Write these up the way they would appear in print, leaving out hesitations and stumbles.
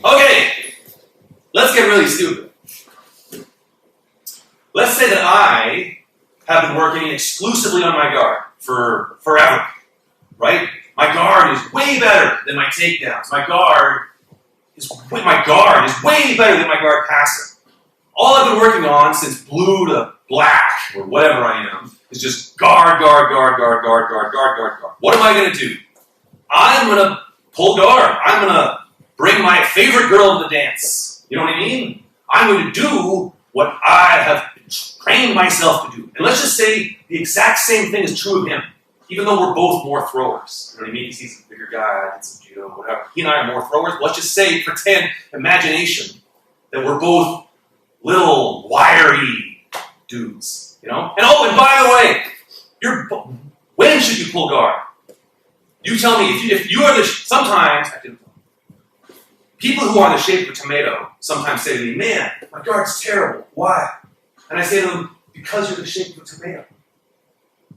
Okay, let's get really stupid. Let's say that I have been working exclusively on my guard for forever, right? My guard is way better than my takedowns. My guard is way better than my guard passing. All I've been working on since blue to black, or whatever I am, is just guard. What am I going to do? I'm going to pull guard. I'm going to bring my favorite girl to the dance. You know what I mean? I'm going to do what I have trained myself to do. And let's just say the exact same thing is true of him, even though we're both more throwers. You know what I mean? Because he's a bigger guy, I did some judo, whatever. He and I are more throwers. Let's just say, pretend, imagination, that we're both little, wiry dudes, you know? And oh, and by the way, when should you pull guard? You tell me, if you are sometimes, people who are the shape of a tomato sometimes say to me, man, my guard's terrible. Why? And I say to them, because you're the shape of a tomato.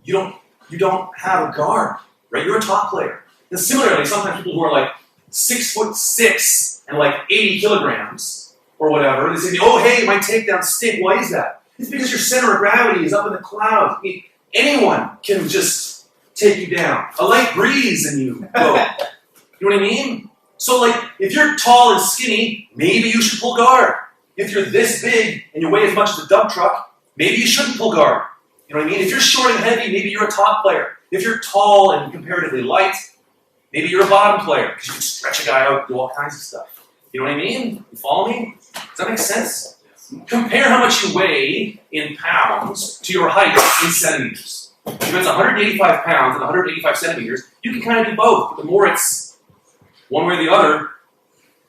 You don't have a guard, right? You're a top player. And similarly, sometimes people who are like 6'6" and like 80 kilograms or whatever, they say, oh, hey, my takedowns stink. Why is that? It's because your center of gravity is up in the clouds. I mean, anyone can just take you down. A light breeze and you go. You know what I mean? So, like, if you're tall and skinny, maybe you should pull guard. If you're this big and you weigh as much as a dump truck, maybe you shouldn't pull guard. You know what I mean? If you're short and heavy, maybe you're a top player. If you're tall and comparatively light, maybe you're a bottom player because you can stretch a guy out and do all kinds of stuff. You know what I mean? You follow me? Does that make sense? Compare how much you weigh in pounds to your height in centimeters. If it's 185 pounds and 185 centimeters, you can kind of do both. But the more it's one way or the other,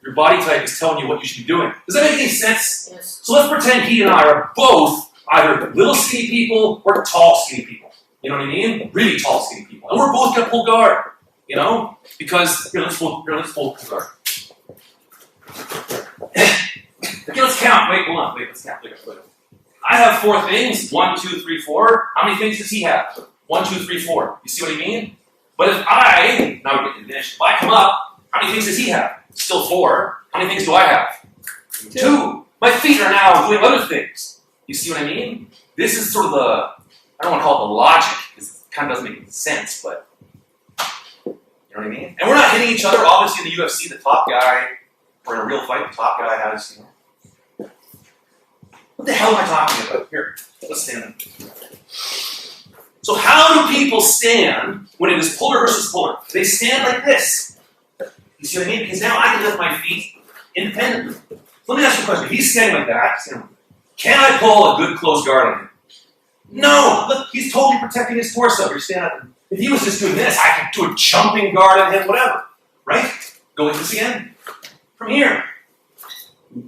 your body type is telling you what you should be doing. Does that make any sense? Yes. So let's pretend he and I are both either little skinny people or tall skinny people. You know what I mean? Really tall skinny people. And we're both going to pull guard. You know? Because, let's pull guard. Okay, let's count. Wait, hold on. Let's count. I have 4 things. 1, 2, 3, 4. How many things does he have? 1, 2, 3, 4. You see what I mean? But now we're getting finished. If I come up, how many things does he have? Still 4. How many things do I have? 2. My feet are now doing other things. You see what I mean? This is sort of I don't want to call it the logic, because it kind of doesn't make any sense, but you know what I mean? And we're not hitting each other. Obviously, in the UFC, the top guy, or in a real fight, the top guy has, what the hell am I talking about? Here, let's stand up. So how do people stand when it is puller versus puller? They stand like this. You see what I mean? Because now I can lift my feet independently. Let me ask you a question. If he's standing like that, can I pull a good close guard on him? No! Look, he's totally protecting his torso. You're standing up. If he was just doing this, I could do a jumping guard on him, whatever. Right? Go like this again. From here.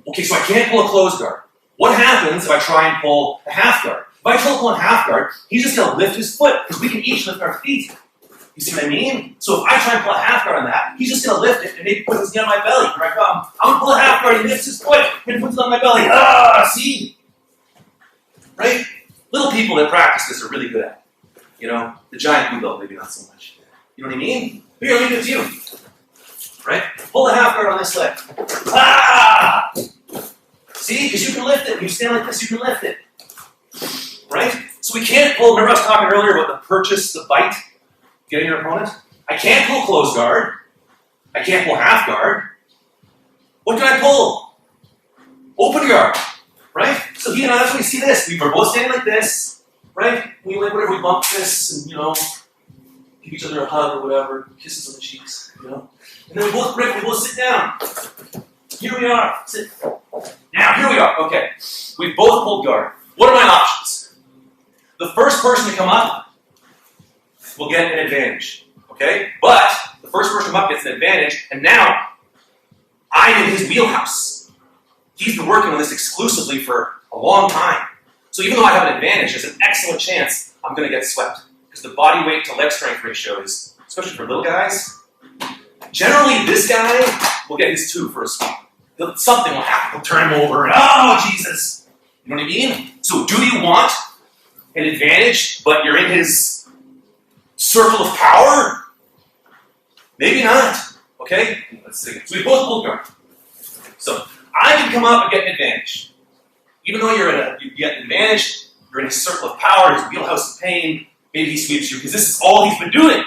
Okay, so I can't pull a close guard. What happens if I try and pull a half guard? If I try to pull a half guard, he's just going to lift his foot, because we can each lift our feet. You see what I mean? So if I try and pull a half guard on that, he's just going to lift it and maybe put his knee on my belly. Here I come. I'm going to pull a half guard, he lifts his foot and puts it on my belly. See? Right? Little people that practice this are really good at it. You know? The giant blue belt, maybe not so much. You know what I mean? Here, let me do it to you. Right? Pull the half guard on this leg. See? Because you can lift it. When you stand like this, you can lift it. Right? So we can't pull, remember I was talking earlier about the purchase, the bite? Getting your opponent? I can't pull close guard. I can't pull half guard. What can I pull? Open guard. Right? So that's when we see this. We were both standing like this. Right? We whatever, we bump this and, give each other a hug or whatever. Kisses on the cheeks, And then we both sit down. Here we are. Sit. Now, here we are. Okay. We both pulled guard. What are my options? The first person to come up will get an advantage, okay? But the first person up gets an advantage, and now I'm in his wheelhouse. He's been working on this exclusively for a long time. So even though I have an advantage, there's an excellent chance I'm going to get swept. Because the body weight to leg strength ratio is, especially for little guys, generally this guy will get his 2 for a sweep. Something will happen. He'll turn him over, and oh, Jesus! You know what I mean? So do you want an advantage, but you're in his circle of power? Maybe not. Okay? Let's see. So we both pulled guard. So I can come up and get an advantage. Even though you get an advantage, you're in his circle of power, his wheelhouse of pain, maybe he sweeps you because this is all he's been doing.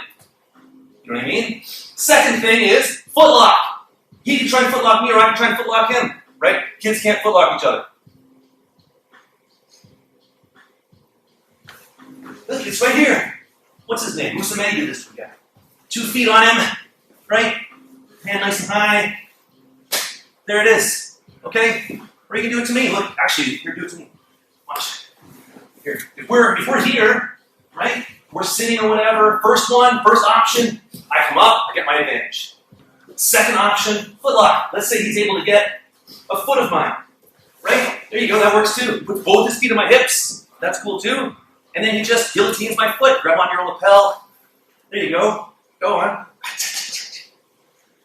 You know what I mean? Second thing is footlock. He can try and footlock me or I can try and footlock him, right? Kids can't footlock each other. Look, it's right here. What's his name? Who's the man who did this to guy? 2 feet on him, right? Hand nice and high. There it is. Okay? Or you can do it to me. Look, actually, here, do it to me. Watch. Here. If we're here, right? We're sitting or whatever. First option, I come up, I get my advantage. Second option, footlock. Let's say he's able to get a foot of mine. Right? There you go, that works too. Put both his feet on my hips. That's cool too. And then he just guillotines my foot. Grab on your lapel. There you go. Go on.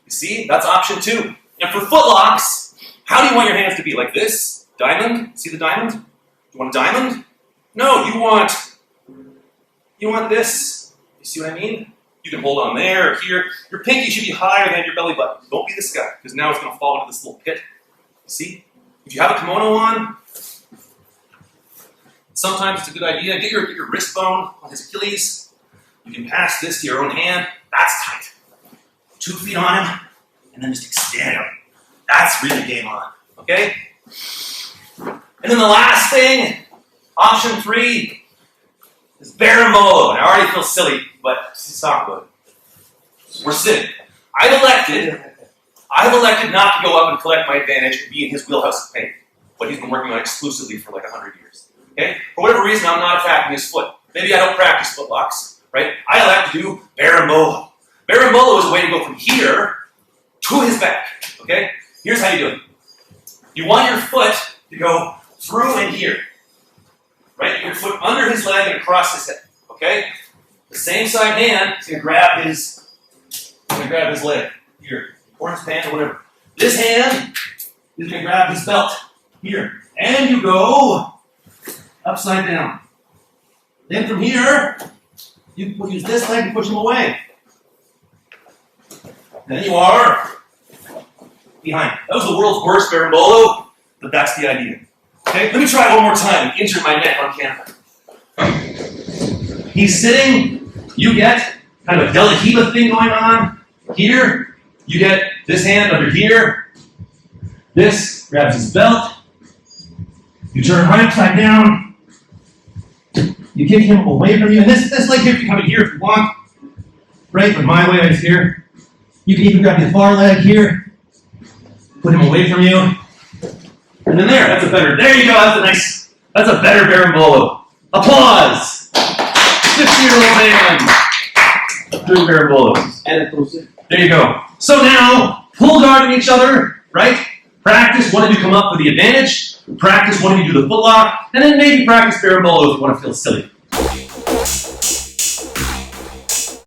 You see? That's option 2. And for footlocks, how do you want your hands to be? Like this? Diamond? See the diamond? You want a diamond? No, you want this. You see what I mean? You can hold on there or here. Your pinky should be higher than your belly button. Don't be this guy, because now it's going to fall into this little pit. You see? If you have a kimono on, sometimes it's a good idea. Get your wrist bone on his Achilles. You can pass this to your own hand. That's tight. 2 feet on him, and then just extend him. That's really game on. Okay? And then the last thing, option 3, is berimbolo. And I already feel silly, but let's talk about it. We're sitting. I've elected not to go up and collect my advantage and be in his wheelhouse of pain, what he's been working on exclusively for like 100 years. Okay? For whatever reason, I'm not attacking his foot. Maybe I don't practice footlocks, right? I elect to do berimbolo. Berimbolo is a way to go from here to his back. Okay? Here's how you do it. You want your foot to go through and here. Right? Your foot under his leg and across his hip. Okay? The same side hand is going to grab his leg here, or his pant, or whatever. This hand is going to grab his belt here. And you go upside down. Then from here, you use this leg to push him away. Then you are behind. That was the world's worst berimbolo, but that's the idea. Okay, let me try it one more time and injure my neck on camera. He's sitting, you get kind of a De La Riva thing going on. Here, you get this hand under here. This grabs his belt. You turn right upside down. You kick him away from you. And this leg here can come in here if you want. Right, but my way is here. You can even grab his far leg here. Put him away from you. And then there you go, that's a better berimbolo. Applause! 50-year-old man doing berimbolos. And it goes in. There you go. So now, pull guarding each other, right? Practice one of you come up with the advantage. Practice one of you do the footlock. And then maybe practice berimbolo if you want to feel silly.